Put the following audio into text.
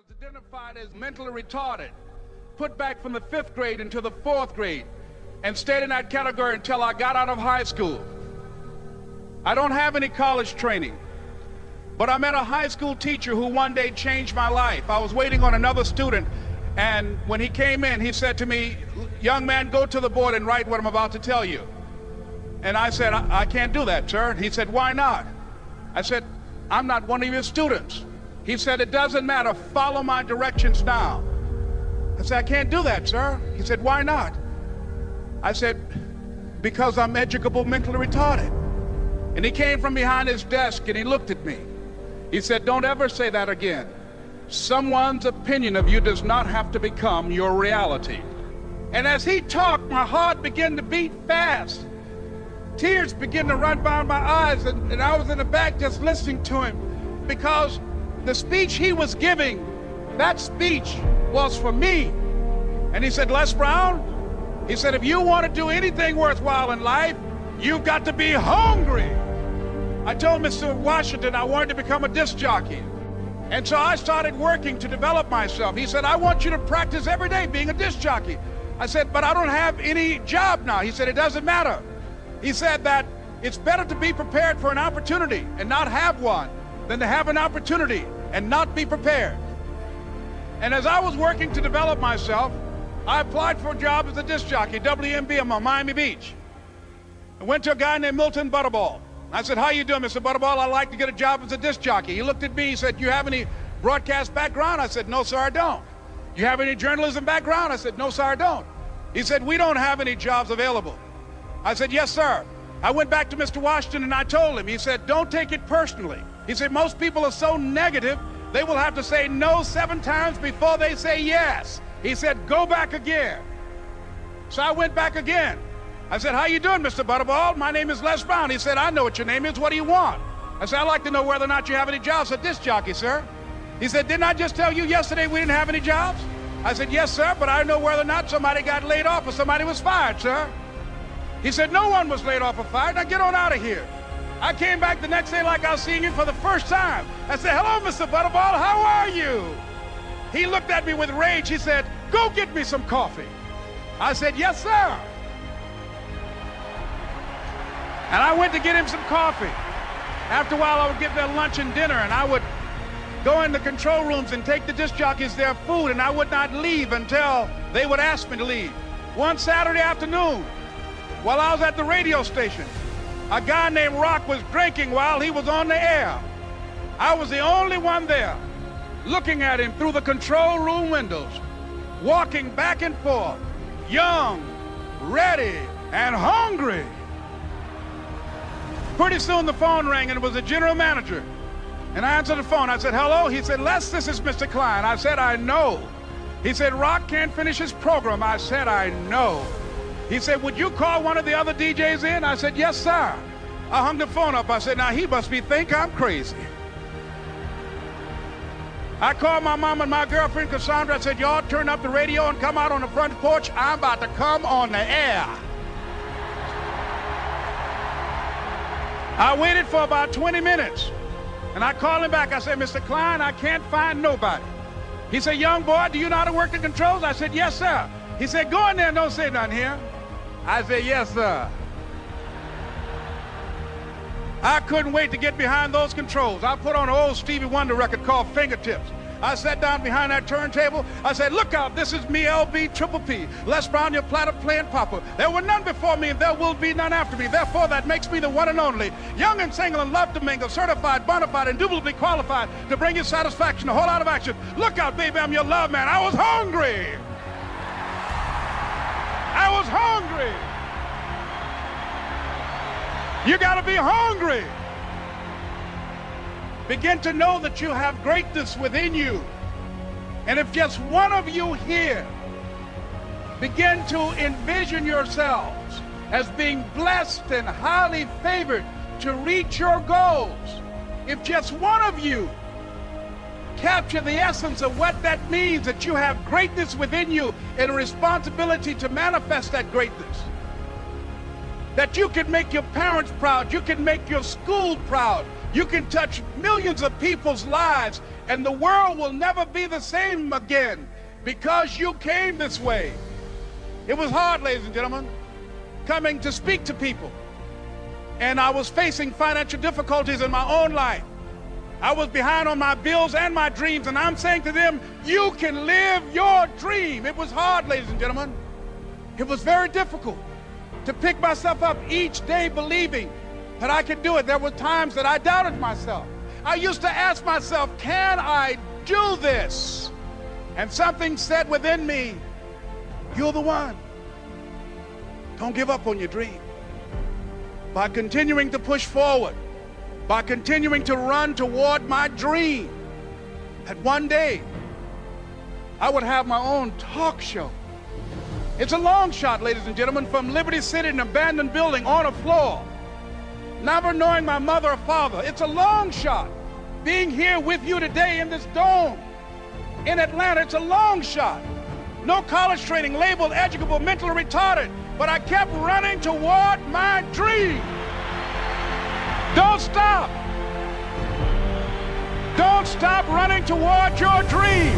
was identified as mentally retarded, put back from the 5th grade into the 4th grade, and stayed in that category until I got out of high school. I don't have any college training, but I met a high school teacher who one day changed my life. I was waiting on another student, and when he came in, he said to me, "Young man, go to the board and write what I'm about to tell you." And I said, I can't do that, sir. He said, "Why not?" I said, "I'm not one of your students." He said, "It doesn't matter. Follow my directions now." I said, "I can't do that, sir." He said, "Why not?" I said, "Because I'm educable mentally retarded." And he came from behind his desk and he looked at me. He said, "Don't ever say that again. Someone's opinion of you does not have to become your reality." And as he talked, my heart began to beat fast. Tears began to run down my eyes, and I was in the back just listening to him, because the speech he was giving, that speech was for me. And he said, "Les Brown," he said, "if you want to do anything worthwhile in life, you've got to be hungry." I told Mr. Washington I wanted to become a disc jockey. And so I started working to develop myself. He said, "I want you to practice every day being a disc jockey." I said, "But I don't have any job now." He said, "It doesn't matter." He said that it's better to be prepared for an opportunity and not have one than to have an opportunity and not be prepared. And as I was working to develop myself, I applied for a job as a disc jockey, WMBM on Miami Beach. I went to a guy named Milton Butterball. I said, "How you doing, Mr. Butterball? I'd like to get a job as a disc jockey." He looked at me, he said, "You have any broadcast background?" I said, "No, sir, I don't." "You have any journalism background?" I said, "No, sir, I don't." He said, "We don't have any jobs available." I said, "Yes, sir." I went back to Mr. Washington and I told him. He said, "Don't take it personally." He said, "Most people are so negative, they will have to say no 7 times before they say yes." He said, "Go back again." So I went back again. I said, "How you doing, Mr. Butterball? My name is Les Brown." He said, "I know what your name is. What do you want?" I said, "I'd like to know whether or not you have any jobs as a disc jockey, sir." He said, "Didn't I just tell you yesterday we didn't have any jobs?" I said, "Yes, sir, but I know whether or not somebody got laid off or somebody was fired, sir." He said, "No one was laid off or fired. Now get on out of here." I came back the next day like I was seeing him for the first time. I said, "Hello, Mr. Butterball, how are you?" He looked at me with rage. He said, "Go get me some coffee." I said, "Yes, sir." And I went to get him some coffee. After a while, I would get their lunch and dinner, and I would go in the control rooms and take the disc jockeys their food, and I would not leave until they would ask me to leave. One Saturday afternoon, while I was at the radio station, a guy named Rock was drinking while he was on the air. I was the only one there, looking at him through the control room windows, walking back and forth, young, ready, and hungry. Pretty soon the phone rang, and it was the general manager. And I answered the phone. I said, "Hello?" He said, "Les, this is Mr. Klein." I said, "I know." He said, "Rock can't finish his program." I said, "I know." He said, "Would you call one of the other DJs in?" I said, "Yes, sir." I hung the phone up. I said, "Now he must think I'm crazy." I called my mom and my girlfriend, Cassandra. I said, "Y'all turn up the radio and come out on the front porch. I'm about to come on the air." I waited for about 20 minutes, and I called him back. I said, "Mr. Klein, I can't find nobody." He said, "Young boy, do you know how to work the controls?" I said, "Yes, sir." He said, "Go in there and don't say nothing here." I said, "Yes, sir." I couldn't wait to get behind those controls. I put on an old Stevie Wonder record called Fingertips. I sat down behind that turntable. I said, "Look out, this is me, LB Triple P, Les Brown, your platter playing papa. There were none before me and there will be none after me. Therefore, that makes me the one and only. Young and single and love to mingle, certified, bona fide, indubitably qualified to bring you satisfaction, a whole lot of action. Look out, baby, I'm your love man." I was hungry. I was hungry. You got to be hungry. Begin to know that you have greatness within you. And if just one of you here begin to envision yourselves as being blessed and highly favored to reach your goals, if just one of you capture the essence of what that means, that you have greatness within you and a responsibility to manifest that greatness, that you can make your parents proud, you can make your school proud, You can touch millions of people's lives, and the world will never be the same again because you came this way. It was hard, ladies and gentlemen, coming to speak to people. And I was facing financial difficulties in my own life. I was behind on my bills and my dreams, and I'm saying to them, you can live your dream. It was hard, ladies and gentlemen. It was very difficult to pick myself up each day believing that I could do it. There were times that I doubted myself. I used to ask myself, can I do this? And something said within me, you're the one. Don't give up on your dream. By continuing to push forward, by continuing to run toward my dream, that one day I would have my own talk show. It's a long shot, ladies and gentlemen, from Liberty City, an abandoned building on a floor, never knowing my mother or father. It's a long shot being here with you today in this dome in Atlanta. It's a long shot. No college training, labeled educable, mentally retarded, but I kept running toward my dream. Don't stop. Don't stop running toward your dream.